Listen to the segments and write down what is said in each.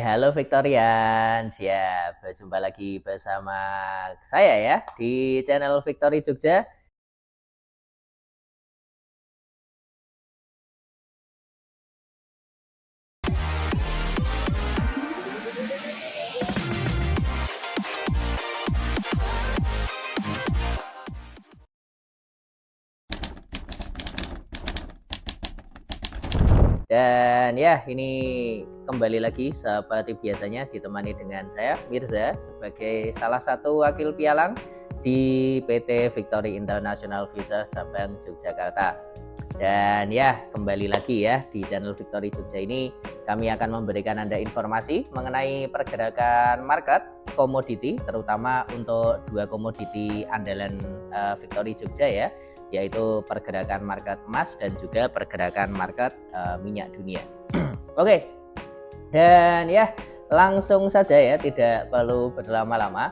Halo Victorian, siap berjumpa lagi bersama saya ya di channel Victory Jogja. Dan ya, ini kembali lagi seperti biasanya ditemani dengan saya Mirza sebagai salah satu wakil pialang di PT Victory International Future Sabang Yogyakarta. Dan ya, kembali lagi ya di channel Victory Jogja ini kami akan memberikan Anda informasi mengenai pergerakan market komoditi, terutama untuk dua komoditi andalan Victory Jogja ya, yaitu pergerakan market emas dan juga pergerakan market minyak dunia. Oke, dan ya langsung saja ya, tidak perlu berlama-lama.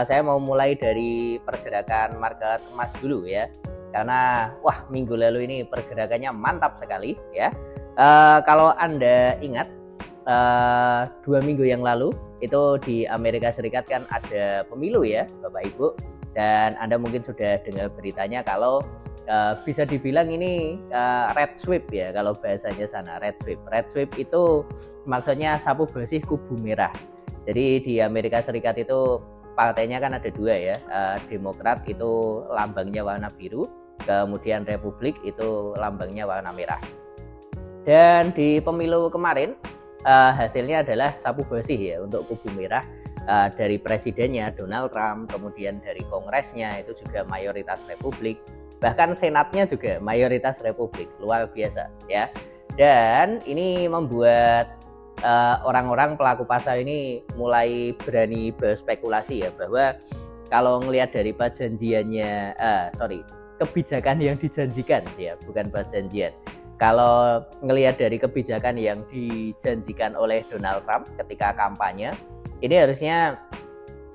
Saya mau mulai dari pergerakan market emas dulu ya, karena wah, minggu lalu ini pergerakannya mantap sekali ya. Kalau Anda ingat, 2 minggu yang lalu itu di Amerika Serikat kan ada pemilu ya Bapak Ibu, dan Anda mungkin sudah dengar beritanya kalau bisa dibilang ini red sweep ya, kalau bahasanya sana red sweep. Red sweep itu maksudnya sapu bersih kubu merah. Jadi di Amerika Serikat itu partainya kan ada dua ya, Demokrat itu lambangnya warna biru, kemudian Republik itu lambangnya warna merah. Dan di pemilu kemarin hasilnya adalah sapu bersih ya untuk kubu merah, dari presidennya Donald Trump, kemudian dari kongresnya itu juga mayoritas Republik, bahkan senatnya juga mayoritas Republik, luar biasa ya. Dan ini membuat orang-orang pelaku pasar ini mulai berani berspekulasi ya, bahwa kalau ngelihat dari perjanjiannya, kebijakan yang dijanjikan ya, bukan perjanjian. Kalau ngelihat dari kebijakan yang dijanjikan oleh Donald Trump ketika kampanye, ini harusnya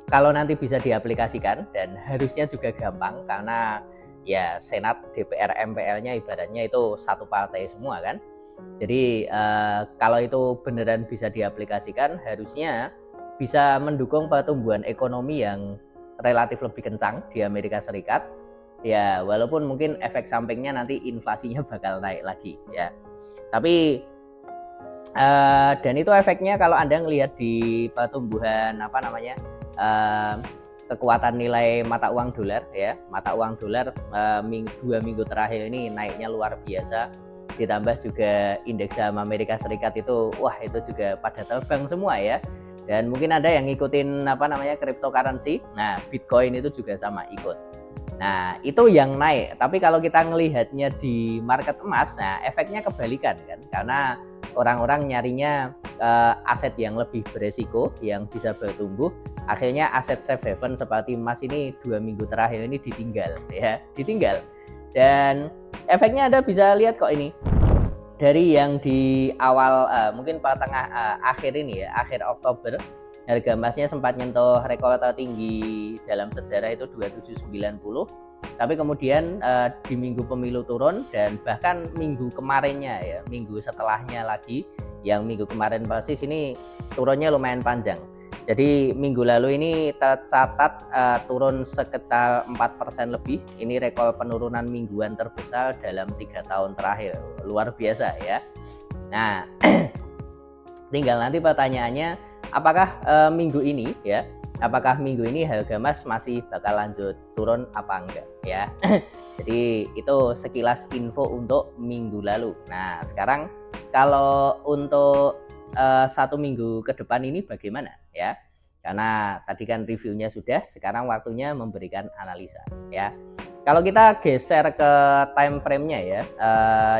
kalau nanti bisa diaplikasikan, dan harusnya juga gampang karena ya Senat, DPR, MPR-nya ibaratnya itu satu partai semua kan. Jadi kalau itu beneran bisa diaplikasikan, harusnya bisa mendukung pertumbuhan ekonomi yang relatif lebih kencang di Amerika Serikat. Ya, walaupun mungkin efek sampingnya nanti inflasinya bakal naik lagi ya. Tapi dan itu efeknya kalau Anda ngelihat di pertumbuhan kekuatan nilai mata uang dolar ya. Mata uang dolar 2 minggu terakhir ini naiknya luar biasa. Ditambah juga indeks saham Amerika Serikat itu, wah itu juga pada terbang semua ya. Dan mungkin ada yang ngikutin cryptocurrency. Nah, Bitcoin itu juga sama ikut. Nah, itu yang naik. Tapi kalau kita ngelihatnya di market emas, nah efeknya kebalikan kan. Karena orang-orang nyarinya aset yang lebih beresiko, yang bisa bertumbuh. Akhirnya aset safe haven seperti emas ini 2 minggu terakhir ini ditinggal ya, ditinggal. Dan efeknya Anda bisa lihat kok ini. Dari yang di awal mungkin pertengah akhir ini ya, akhir Oktober, harga emasnya sempat nyentuh rekor tertinggi dalam sejarah itu 2790. Tapi kemudian di minggu pemilu turun, dan bahkan minggu kemarinnya ya, minggu setelahnya lagi, yang minggu kemarin persis ini turunnya lumayan panjang. Jadi minggu lalu ini tercatat turun sekitar 4% lebih. Ini rekor penurunan mingguan terbesar dalam 3 tahun terakhir. Luar biasa ya. Nah, tinggal nanti pertanyaannya, apakah minggu ini ya, apakah minggu ini harga emas masih bakal lanjut turun apa enggak ya. Jadi itu sekilas info untuk minggu lalu. Nah, sekarang kalau untuk 1 minggu ke depan ini bagaimana ya, karena tadi kan reviewnya sudah, sekarang waktunya memberikan analisa ya. Kalau kita geser ke time frame-nya ya,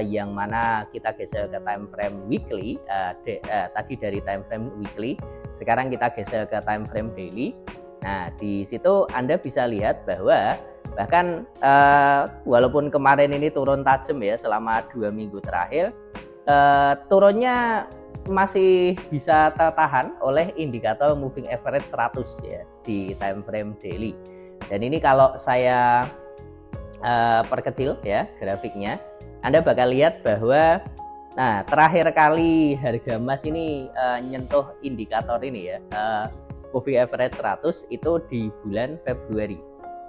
yang mana kita geser ke time frame weekly, tadi dari time frame weekly, sekarang kita geser ke time frame daily. Nah, di situ Anda bisa lihat bahwa bahkan walaupun kemarin ini turun tajam ya selama 2 minggu terakhir, turunnya masih bisa tertahan oleh indikator moving average 100 ya di time frame daily. Dan ini kalau saya perkecil ya grafiknya, Anda bakal lihat bahwa Nah, terakhir kali harga emas ini nyentuh indikator ini ya, moving average 100 itu di bulan Februari.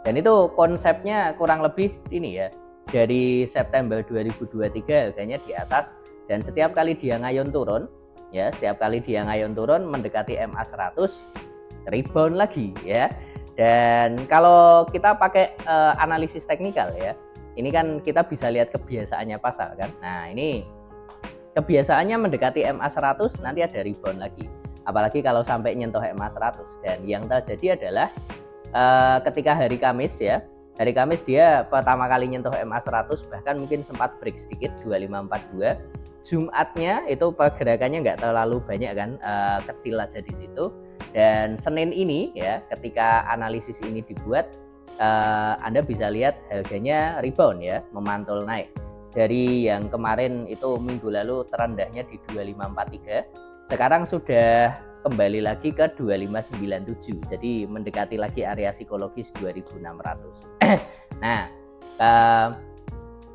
Dan itu konsepnya kurang lebih ini ya, dari September 2023 harganya di atas, dan setiap kali dia ngayon turun ya, setiap kali dia ngayon turun mendekati MA 100 rebound lagi ya. Dan kalau kita pakai analisis teknikal ya, ini kan kita bisa lihat kebiasaannya pasar kan. Nah, ini kebiasaannya mendekati MA 100 nanti ada rebound lagi. Apalagi kalau sampai nyentuh MA 100. Dan yang terjadi adalah ketika hari Kamis ya, hari Kamis dia pertama kali nyentuh MA 100, bahkan mungkin sempat break sedikit 2542. Jumatnya itu pergerakannya nggak terlalu banyak kan, kecil aja di situ. Dan Senin ini ya, ketika analisis ini dibuat, Anda bisa lihat harganya rebound ya, memantul naik. Dari yang kemarin itu minggu lalu terendahnya di 2543, sekarang sudah kembali lagi ke 2597. Jadi mendekati lagi area psikologis 2600. Nah,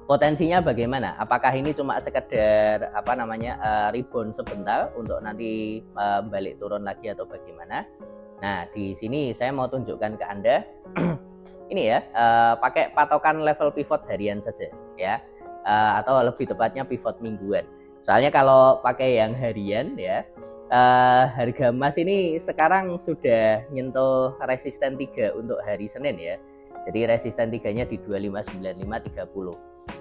potensinya bagaimana? Apakah ini cuma sekedar rebound sebentar untuk nanti balik turun lagi atau bagaimana? Nah, di sini saya mau tunjukkan ke Anda ini ya, pakai patokan level pivot harian saja ya, atau lebih tepatnya pivot mingguan. Soalnya kalau pakai yang harian ya, harga emas ini sekarang sudah nyentuh resisten 3 untuk hari Senin ya. Jadi resisten 3-nya di 259530.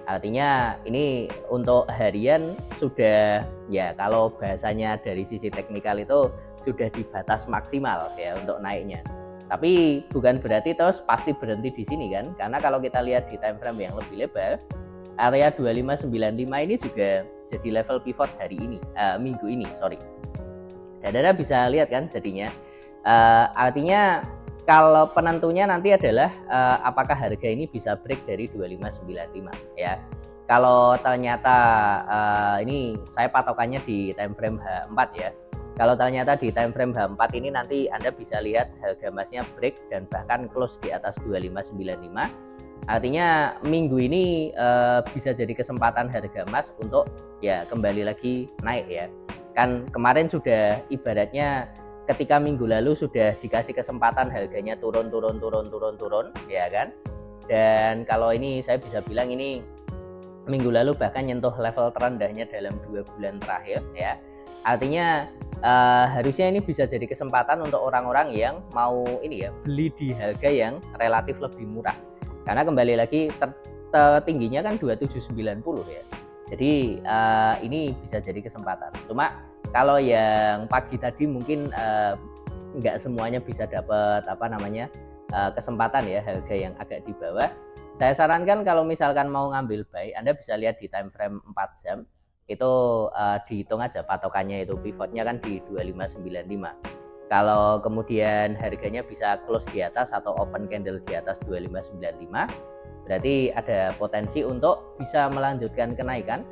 Artinya ini untuk harian sudah ya, kalau bahasanya dari sisi teknikal itu sudah di batas maksimal ya untuk naiknya. Tapi bukan berarti terus pasti berhenti di sini kan, karena kalau kita lihat di time frame yang lebih lebar, area 2595 ini juga jadi level pivot hari ini, minggu ini, sorry. Dan Anda bisa lihat kan jadinya, artinya kalau penentunya nanti adalah apakah harga ini bisa break dari 2595 ya. Kalau ternyata ini saya patokannya di time frame H4 ya. Kalau ternyata di time frame H4 ini nanti Anda bisa lihat harga emasnya break dan bahkan close di atas 2595. Artinya minggu ini bisa jadi kesempatan harga emas untuk ya kembali lagi naik ya. Kan kemarin sudah ibaratnya ketika minggu lalu sudah dikasih kesempatan harganya turun ya kan. Dan kalau ini saya bisa bilang ini minggu lalu bahkan nyentuh level terendahnya dalam 2 bulan terakhir ya. Artinya harusnya ini bisa jadi kesempatan untuk orang-orang yang mau ini ya, beli di harga yang relatif lebih murah. Karena kembali lagi tertingginya kan 2790 ya. Jadi ini bisa jadi kesempatan. Cuma kalau yang pagi tadi mungkin nggak semuanya bisa dapat kesempatan ya, harga yang agak di bawah. Saya sarankan kalau misalkan mau ngambil buy, Anda bisa lihat di time frame 4 jam. Itu dihitung aja patokannya, itu pivotnya kan di 2595. Kalau kemudian harganya bisa close di atas atau open candle di atas 2595, berarti ada potensi untuk bisa melanjutkan kenaikan.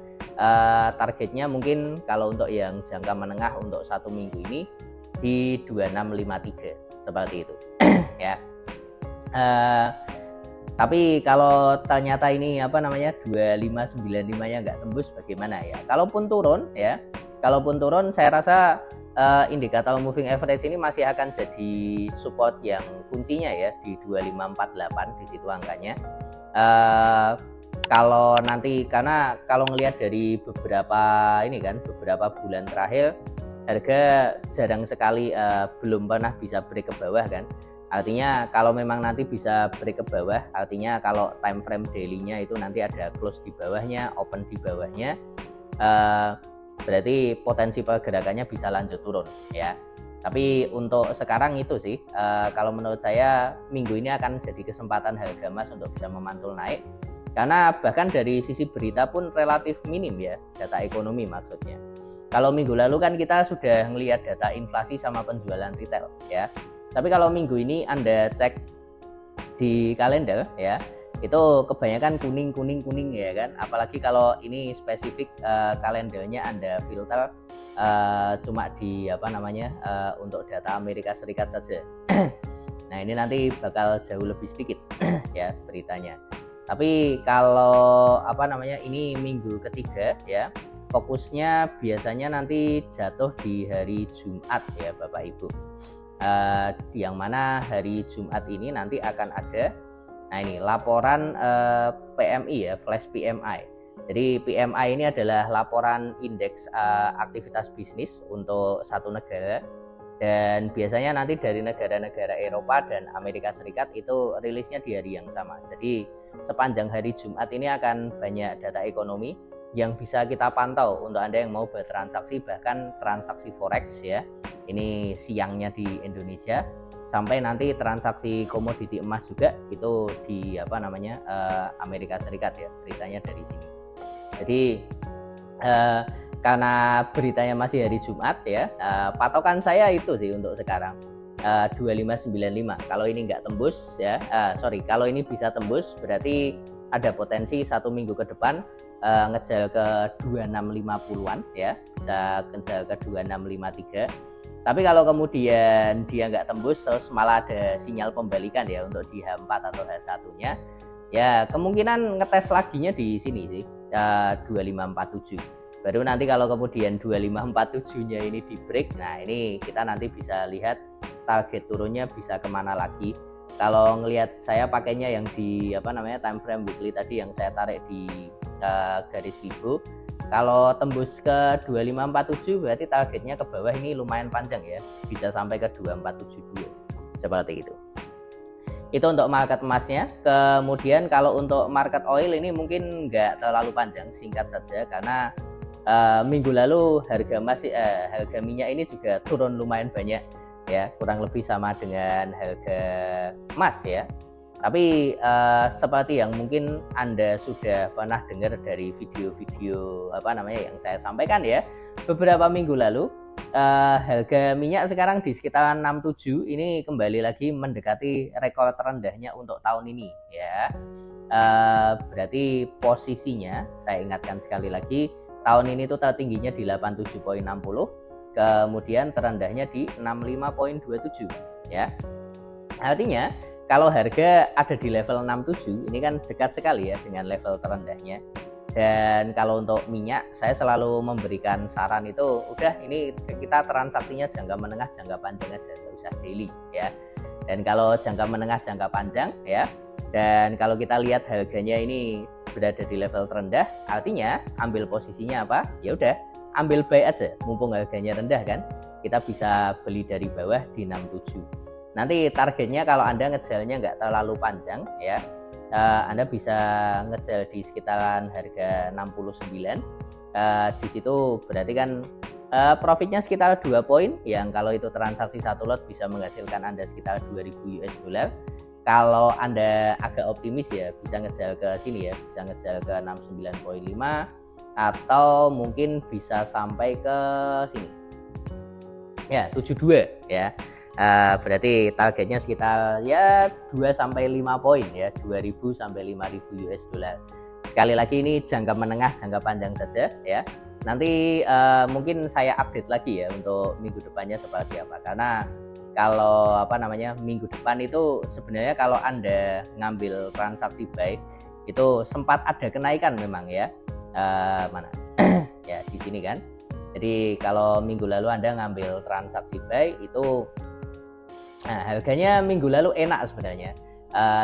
Targetnya mungkin kalau untuk yang jangka menengah untuk 1 minggu ini di 2653 seperti itu ya. Tapi kalau ternyata ini 2595-nya nggak tembus bagaimana ya? Kalaupun turun saya rasa indikator moving average ini masih akan jadi support yang kuncinya ya di 2548 di situ angkanya. Kalau nanti, karena kalau ngelihat dari beberapa bulan terakhir harga jarang sekali belum pernah bisa break ke bawah kan. Artinya kalau memang nanti bisa break ke bawah, artinya kalau time frame daily-nya itu nanti ada close di bawahnya, open di bawahnya, berarti potensi pergerakannya bisa lanjut turun ya. Tapi untuk sekarang itu sih, kalau menurut saya minggu ini akan jadi kesempatan harga emas untuk bisa memantul naik. Karena bahkan dari sisi berita pun relatif minim ya, data ekonomi maksudnya. Kalau minggu lalu kan kita sudah melihat data inflasi sama penjualan retail ya. Tapi kalau minggu ini Anda cek di kalender ya, itu kebanyakan kuning ya kan. Apalagi kalau ini spesifik kalendernya Anda filter cuma di untuk data Amerika Serikat saja. Nah, ini nanti bakal jauh lebih sedikit ya beritanya. Tapi kalau ini minggu ketiga ya, fokusnya biasanya nanti jatuh di hari Jumat ya Bapak Ibu. Yang mana hari Jumat ini nanti akan ada ini laporan PMI ya, flash PMI. Jadi PMI ini adalah laporan indeks aktivitas bisnis untuk satu negara, dan biasanya nanti dari negara-negara Eropa dan Amerika Serikat itu rilisnya di hari yang sama. Jadi sepanjang hari Jumat ini akan banyak data ekonomi yang bisa kita pantau untuk Anda yang mau bertransaksi, bahkan transaksi forex ya. Ini siangnya di Indonesia, sampai nanti transaksi komoditi emas juga itu di Amerika Serikat ya, beritanya dari sini. Jadi karena beritanya masih hari Jumat ya, patokan saya itu sih untuk sekarang 2595. Kalau ini nggak tembus ya, kalau ini bisa tembus berarti ada potensi 1 minggu ke depan ngejal ke 2650-an ya, bisa ngejal ke 2653. Tapi kalau kemudian dia nggak tembus terus malah ada sinyal pembalikan ya untuk di H4 atau H1-nya, ya kemungkinan ngetes laginya di sini sih 2547. Baru nanti kalau kemudian 2547-nya ini di break, nah ini kita nanti bisa lihat target turunnya bisa kemana lagi. Kalau ngelihat saya pakainya yang di time frame weekly tadi yang saya tarik di garis Fibo, kalau tembus ke 2547 berarti targetnya ke bawah ini lumayan panjang ya, bisa sampai ke 2472 seperti itu. Itu untuk market emasnya. Kemudian kalau untuk market oil ini mungkin nggak terlalu panjang, singkat saja, karena minggu lalu harga minyak ini juga turun lumayan banyak ya, kurang lebih sama dengan harga emas ya. Tapi seperti yang mungkin Anda sudah pernah dengar dari video-video yang saya sampaikan ya, beberapa minggu lalu harga minyak sekarang di sekitar 67, ini kembali lagi mendekati rekor terendahnya untuk tahun ini ya. Berarti posisinya, saya ingatkan sekali lagi, tahun ini tuh tertingginya di 87.60, kemudian terendahnya di 65.27 ya. Artinya kalau harga ada di level 67 ini kan dekat sekali ya dengan level terendahnya. Dan kalau untuk minyak, saya selalu memberikan saran itu udah ini kita transaksinya jangka menengah jangka panjang aja, nggak usah daily ya. Dan kalau jangka menengah jangka panjang ya, dan kalau kita lihat harganya ini berada di level terendah, artinya ambil posisinya apa? Ya udah ambil buy aja, mumpung harganya rendah kan, kita bisa beli dari bawah di 67. Nanti targetnya kalau Anda ngejalnya nggak terlalu panjang ya, Anda bisa ngejal di sekitaran harga 69. Di situ berarti kan profitnya sekitar 2 poin, yang kalau itu transaksi satu lot bisa menghasilkan Anda sekitar 2000 US dollar. Kalau Anda agak optimis ya bisa ngejal ke sini ya, bisa ngejal ke 69.5 atau mungkin bisa sampai ke sini ya 72 ya. Berarti targetnya sekitar ya 2-5 poin ya, 2000 sampai 5000 US dollar. Sekali lagi ini jangka menengah jangka panjang saja ya. Nanti mungkin saya update lagi ya untuk minggu depannya seperti apa, karena kalau minggu depan itu sebenarnya kalau Anda ngambil transaksi buy itu sempat ada kenaikan memang ya. Mana ya di sini kan. Jadi kalau minggu lalu Anda ngambil transaksi buy itu harganya minggu lalu enak sebenarnya,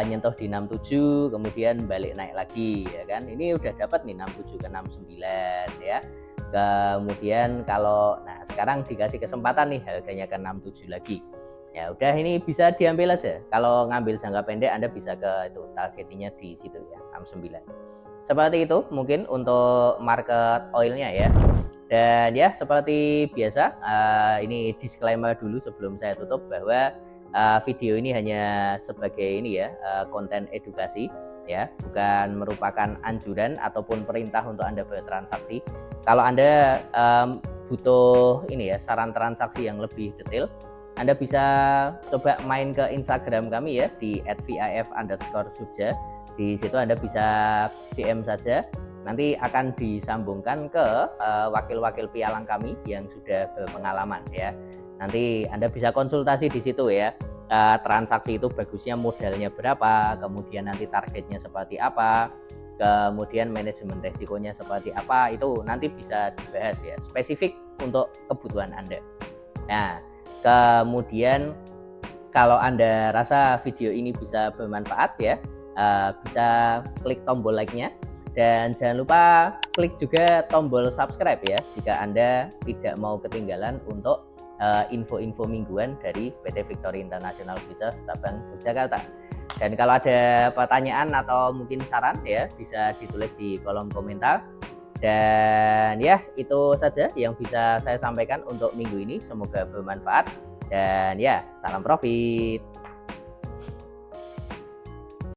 nyentuh di 67 kemudian balik naik lagi ya kan. Ini udah dapat nih 67 ke 69 ya. Kemudian kalau sekarang dikasih kesempatan nih harganya ke 67 lagi. Ya udah ini bisa diambil aja. Kalau ngambil jangka pendek Anda bisa ke itu targetnya di situ ya 69. Seperti itu mungkin untuk market oilnya ya. Dan ya seperti biasa, ini disclaimer dulu sebelum saya tutup bahwa video ini hanya sebagai konten edukasi ya, bukan merupakan anjuran ataupun perintah untuk Anda bertransaksi. Kalau Anda butuh saran transaksi yang lebih detail, Anda bisa coba main ke Instagram kami ya di @vif_Jogja. Di situ Anda bisa DM saja. Nanti akan disambungkan ke wakil-wakil pialang kami yang sudah berpengalaman ya. Nanti Anda bisa konsultasi di situ ya. Transaksi itu bagusnya modalnya berapa, kemudian nanti targetnya seperti apa, kemudian manajemen resikonya seperti apa, itu nanti bisa dibahas ya, spesifik untuk kebutuhan Anda. Nah, kemudian kalau Anda rasa video ini bisa bermanfaat ya, bisa klik tombol like-nya, dan jangan lupa klik juga tombol subscribe ya jika Anda tidak mau ketinggalan untuk info-info mingguan dari PT Victory International Futures cabang Yogyakarta. Dan kalau ada pertanyaan atau mungkin saran ya, bisa ditulis di kolom komentar. Dan ya, itu saja yang bisa saya sampaikan untuk minggu ini, semoga bermanfaat. Dan ya, salam profit.